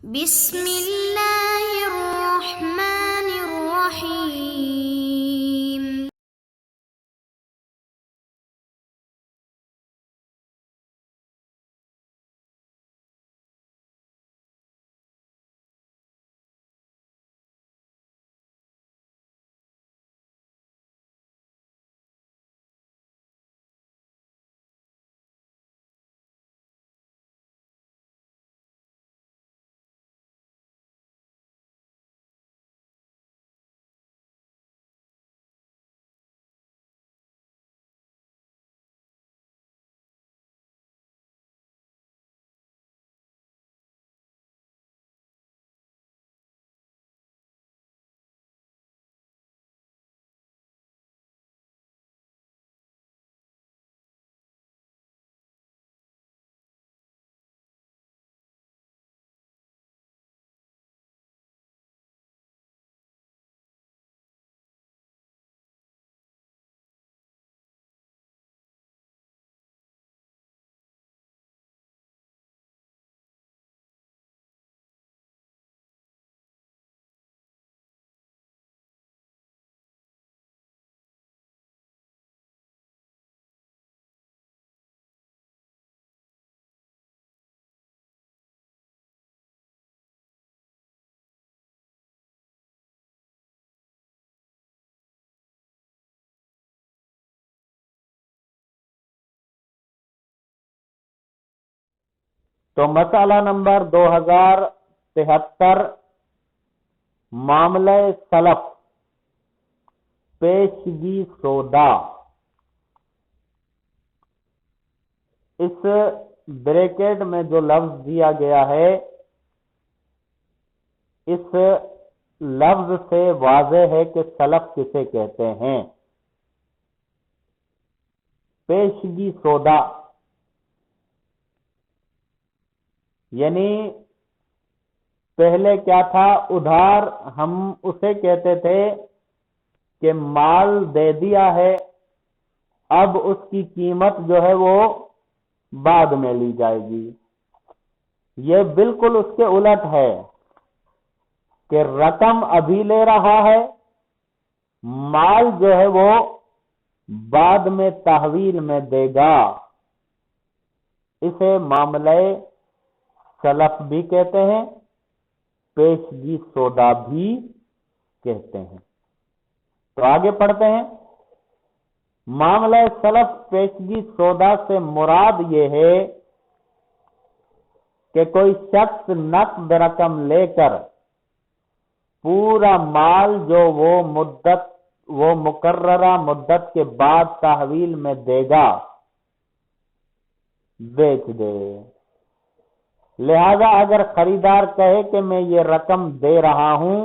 بسم اللہ الرحمن الرحیم۔ تو مسئلہ نمبر 2073، معاملہ سلف، پیشگی سودا۔ اس بریکٹ میں جو لفظ دیا گیا ہے، اس لفظ سے واضح ہے کہ سلف کسے کہتے ہیں۔ پیشگی سودا یعنی پہلے کیا تھا؟ ادھار ہم اسے کہتے تھے کہ مال دے دیا ہے، اب اس کی قیمت جو ہے وہ بعد میں لی جائے گی۔ یہ بالکل اس کے الٹ ہے کہ رقم ابھی لے رہا ہے، مال جو ہے وہ بعد میں تحویل میں دے گا۔ اسے معاملہ سلف بھی کہتے ہیں، پیشگی سودا بھی کہتے ہیں۔ تو آگے پڑھتے ہیں۔ معاملہ سلف پیشگی سودا سے مراد یہ ہے کہ کوئی شخص نقد رقم لے کر پورا مال جو وہ مقررہ مدت کے بعد تحویل میں دے گا، بیچ دے۔ لہذا اگر خریدار کہے کہ میں یہ رقم دے رہا ہوں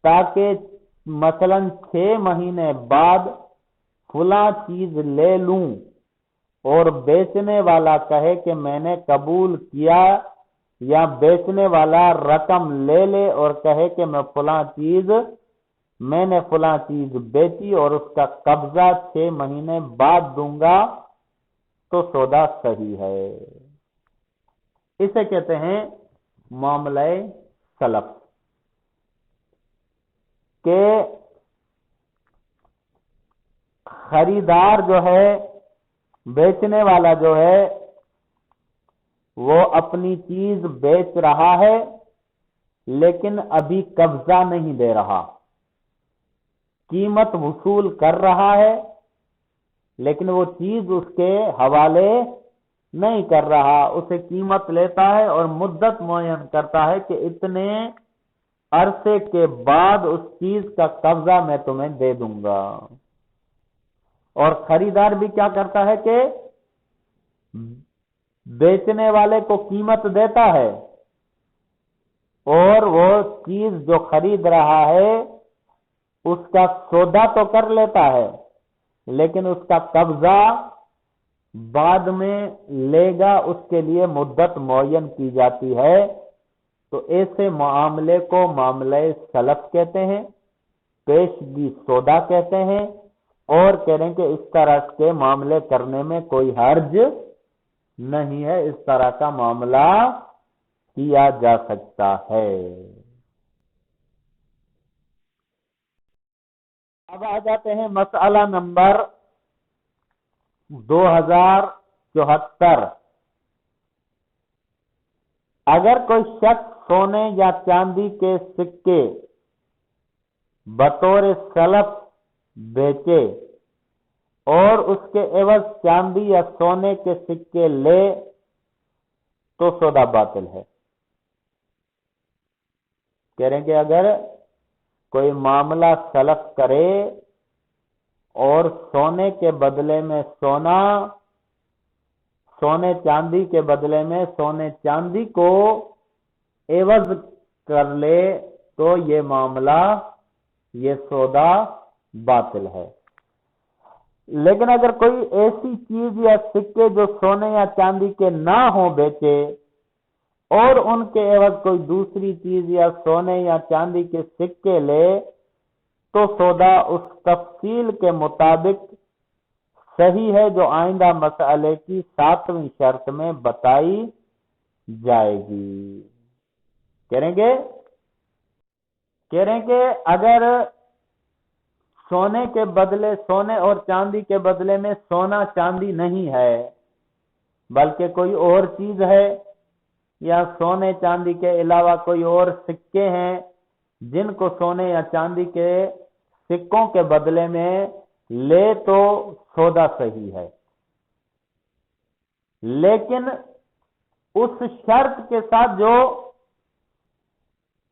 تاکہ مثلا 6 مہینے بعد فلاں چیز لے لوں، اور بیچنے والا کہے کہ میں نے قبول کیا، یا بیچنے والا رقم لے لے اور کہے کہ میں نے فلاں چیز بیچی اور اس کا قبضہ 6 مہینے بعد دوں گا، تو سودا صحیح ہے۔ اسے کہتے ہیں معاملہ سلف، کہ خریدار جو ہے، بیچنے والا جو ہے، وہ اپنی چیز بیچ رہا ہے لیکن ابھی قبضہ نہیں دے رہا، قیمت وصول کر رہا ہے لیکن وہ چیز اس کے حوالے نہیں کر رہا۔ اسے قیمت لیتا ہے اور مدت معین کرتا ہے کہ اتنے عرصے کے بعد اس چیز کا قبضہ میں تمہیں دے دوں گا۔ اور خریدار بھی کیا کرتا ہے کہ بیچنے والے کو قیمت دیتا ہے اور وہ چیز جو خرید رہا ہے اس کا سودا تو کر لیتا ہے لیکن اس کا قبضہ بعد میں لے گا، اس کے لیے مدت معین کی جاتی ہے۔ تو ایسے معاملے کو معاملہ سلف کہتے ہیں، پیشگی سودا کہتے ہیں، اور کہہ رہے ہیں کہ اس طرح کے معاملے کرنے میں کوئی حرج نہیں ہے، اس طرح کا معاملہ کیا جا سکتا ہے۔ اب آ جاتے ہیں مسئلہ نمبر 2074۔ اگر کوئی شخص سونے یا چاندی کے سکے بطور سلف بیچے اور اس کے عوض چاندی یا سونے کے سکے لے تو سودا باطل ہے۔ کہہ رہے ہیں کہ اگر کوئی معاملہ سلف کرے اور سونے کے بدلے میں سونا، سونے چاندی کے بدلے میں سونے چاندی کو عوض کر لے تو یہ معاملہ، یہ سودا باطل ہے۔ لیکن اگر کوئی ایسی چیز یا سکے جو سونے یا چاندی کے نہ ہوں بیچے اور ان کے عوض کوئی دوسری چیز یا سونے یا چاندی کے سکے لے تو سودا اس تفصیل کے مطابق صحیح ہے جو آئندہ مسئلے کی 7ویں شرط میں بتائی جائے گی۔ کہہ رہے ہیں کہ اگر سونے کے بدلے، سونے اور چاندی کے بدلے میں سونا چاندی نہیں ہے بلکہ کوئی اور چیز ہے، یا سونے چاندی کے علاوہ کوئی اور سکے ہیں جن کو سونے یا چاندی کے سکوں کے بدلے میں لے تو سودا صحیح ہے، لیکن اس شرط کے ساتھ جو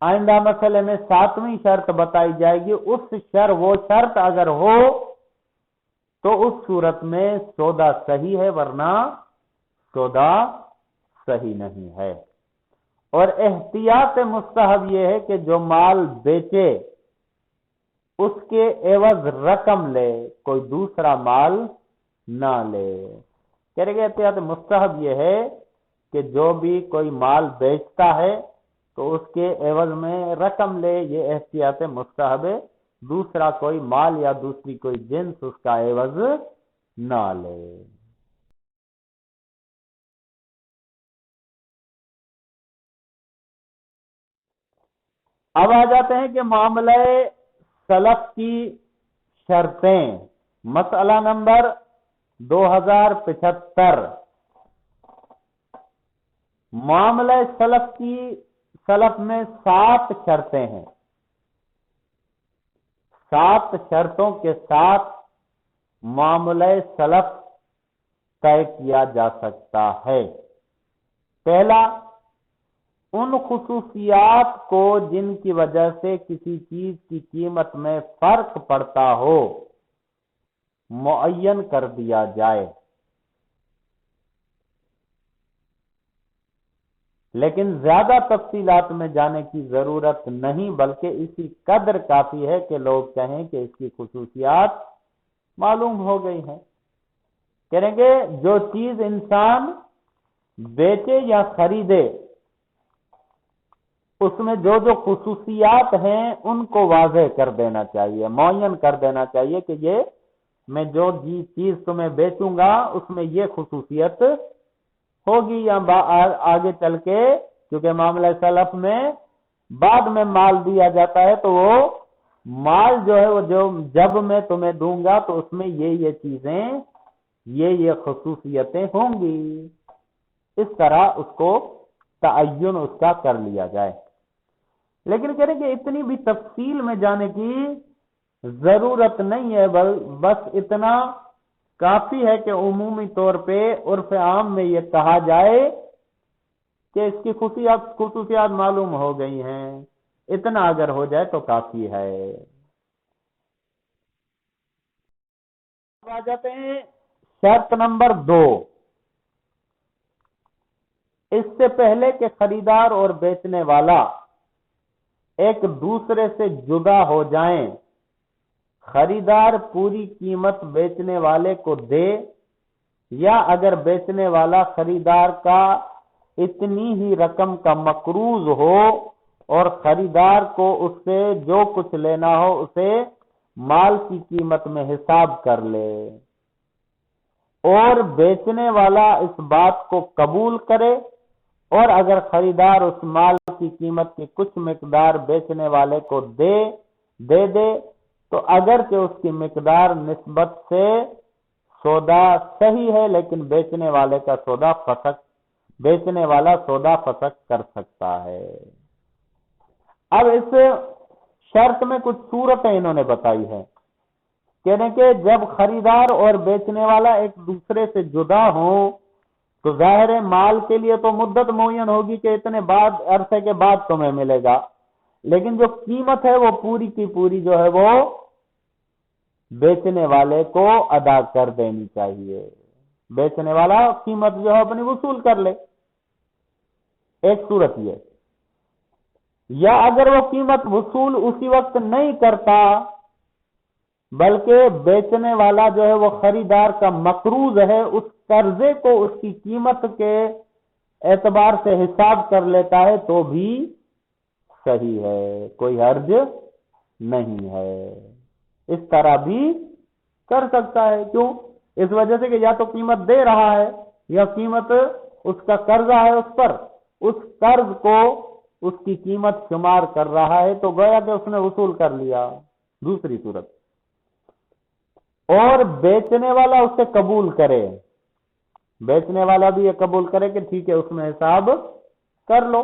آئندہ مسئلے میں 7ویں شرط بتائی جائے گی، وہ شرط اگر ہو تو اس صورت میں سودا صحیح ہے، ورنہ سودا صحیح نہیں ہے۔ اور احتیاط مستحب یہ ہے کہ جو مال بیچے اس کے عوض رقم لے، کوئی دوسرا مال نہ لے۔ کہہ رہے کہ احتیاط مستحب یہ ہے کہ جو بھی کوئی مال بیچتا ہے تو اس کے عوض میں رقم لے، یہ احتیاط مستحب ہے، دوسرا کوئی مال یا دوسری کوئی جنس اس کا عوض نہ لے۔ اب آ جاتے ہیں کہ معاملہ سلف کی شرطیں، مسئلہ نمبر 2075۔ معاملہ سلف میں 7 شرطیں ہیں۔ 7 شرطوں کے ساتھ معاملہ سلف طے کیا جا سکتا ہے۔ پہلا، ان خصوصیات کو جن کی وجہ سے کسی چیز کی قیمت میں فرق پڑتا ہو معین کر دیا جائے، لیکن زیادہ تفصیلات میں جانے کی ضرورت نہیں، بلکہ اسی قدر کافی ہے کہ لوگ کہیں کہ اس کی خصوصیات معلوم ہو گئی ہیں۔ کہیں گے جو چیز انسان بیچے یا خریدے اس میں جو جو خصوصیات ہیں ان کو واضح کر دینا چاہیے، معین کر دینا چاہیے کہ یہ میں جو چیز تمہیں بیچوں گا اس میں یہ خصوصیت ہوگی، یا آگے چل کے کیونکہ معاملہ سلف میں بعد میں مال دیا جاتا ہے تو وہ مال جو ہے وہ جو جب میں تمہیں دوں گا تو اس میں یہ چیزیں، یہ خصوصیتیں ہوں گی، اس طرح اس کو تعین اس کا کر لیا جائے۔ لیکن کہہ رہے کہ اتنی بھی تفصیل میں جانے کی ضرورت نہیں ہے، بس اتنا کافی ہے کہ عمومی طور پہ عرف عام میں یہ کہا جائے کہ اس کی خصوصیات معلوم ہو گئی ہیں، اتنا اگر ہو جائے تو کافی ہے۔ آ جاتے ہیں شرط نمبر 2۔ اس سے پہلے کہ خریدار اور بیچنے والا ایک دوسرے سے جدا ہو جائیں، خریدار پوری قیمت بیچنے والے کو دے، یا اگر بیچنے والا خریدار کا اتنی ہی رقم کا مقروض ہو اور خریدار کو اس سے جو کچھ لینا ہو اسے مال کی قیمت میں حساب کر لے، اور بیچنے والا اس بات کو قبول کرے اور اگر خریدار اس مال کی قیمت کی کچھ مقدار بیچنے والے کو دے تو اگرچہ اس کی مقدار نسبت سے سودا صحیح ہے لیکن بیچنے والا سودا فسخ کر سکتا ہے۔ اب اس شرط میں کچھ صورتیں انہوں نے بتائی ہے، کہنے کہ جب خریدار اور بیچنے والا ایک دوسرے سے جدا ہوں تو ظاہر ہے مال کے لیے تو مدت معین ہوگی کہ اتنے عرصے کے بعد تمہیں ملے گا، لیکن جو قیمت ہے وہ پوری کی پوری جو ہے وہ بیچنے والے کو ادا کر دینی چاہیے، بیچنے والا قیمت جو ہے اپنی وصول کر لے۔ ایک صورت یہ، یا اگر وہ قیمت وصول اسی وقت نہیں کرتا بلکہ بیچنے والا جو ہے وہ خریدار کا مقروض ہے، اس قرضے کو اس کی قیمت کے اعتبار سے حساب کر لیتا ہے تو بھی صحیح ہے، کوئی حرج نہیں ہے، اس طرح بھی کر سکتا ہے۔ کیوں؟ اس وجہ سے کہ یا تو قیمت دے رہا ہے یا قیمت اس کا قرضہ ہے، اس پر اس قرض کو اس کی قیمت شمار کر رہا ہے تو گویا کہ اس نے وصول کر لیا۔ دوسری صورت، اور بیچنے والا اسے قبول کرے، بیچنے والا بھی یہ قبول کرے کہ ٹھیک ہے اس میں حساب کر لو،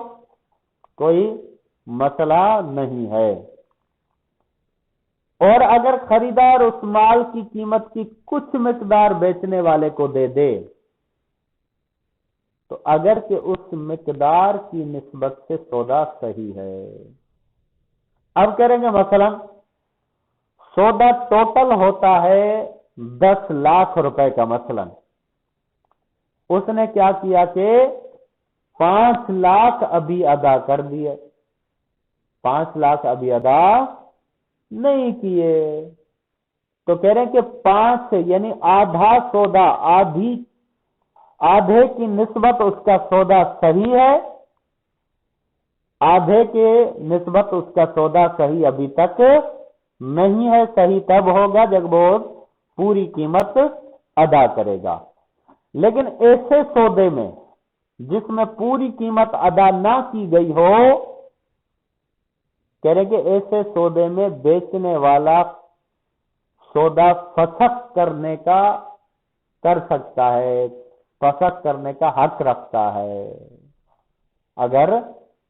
کوئی مسئلہ نہیں ہے۔ اور اگر خریدار اس مال کی قیمت کی کچھ مقدار بیچنے والے کو دے تو اگرچہ اس مقدار کی نسبت سے سودا صحیح ہے۔ اب کریں گے مثلا سودا ٹوٹل ہوتا ہے 10 لاکھ روپے کا، مثلا اس نے کیا کیا کہ 5 لاکھ ابھی ادا کر دیے، 5 لاکھ ابھی ادا نہیں کیے، تو کہہ رہے ہیں کہ 5 یعنی آدھا سودا، آدھے کی نسبت اس کا سودا صحیح ہے، آدھے کے نسبت اس کا سودا صحیح ابھی تک نہیں ہے، صحیح تب ہوگا جب وہ پوری قیمت ادا کرے گا۔ لیکن ایسے سودے میں جس میں پوری قیمت ادا نہ کی گئی ہو، کہہ رہے کہ ایسے سودے میں بیچنے والا سودا فسخ کرنے کا کر سکتا ہے، فسخ کرنے کا حق رکھتا ہے۔ اگر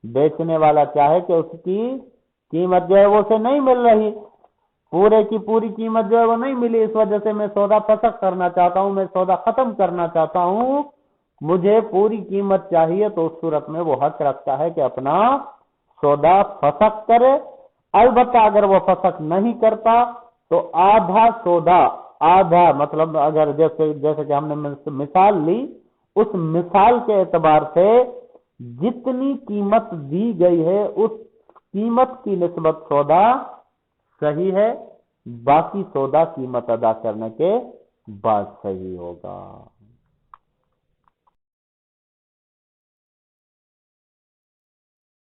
بیچنے والا چاہے کہ اس کی قیمت جو ہے وہ اسے نہیں مل رہی، پورے کی پوری قیمت جو ہے وہ نہیں ملی، اس وجہ سے میں سودا فسخ کرنا چاہتا ہوں، میں سودا ختم کرنا چاہتا ہوں، مجھے پوری قیمت چاہیے، تو اس صورت میں وہ حق رکھتا ہے کہ اپنا سودا فسخ کرے۔ البتہ اگر وہ فسخ نہیں کرتا تو آدھا سودا، آدھا مطلب اگر جیسے کہ ہم نے مثال لی، اس مثال کے اعتبار سے جتنی قیمت دی گئی ہے اس قیمت کی نسبت سودا صحیح ہے، باقی سودا قیمت ادا کرنے کے بعد صحیح ہوگا۔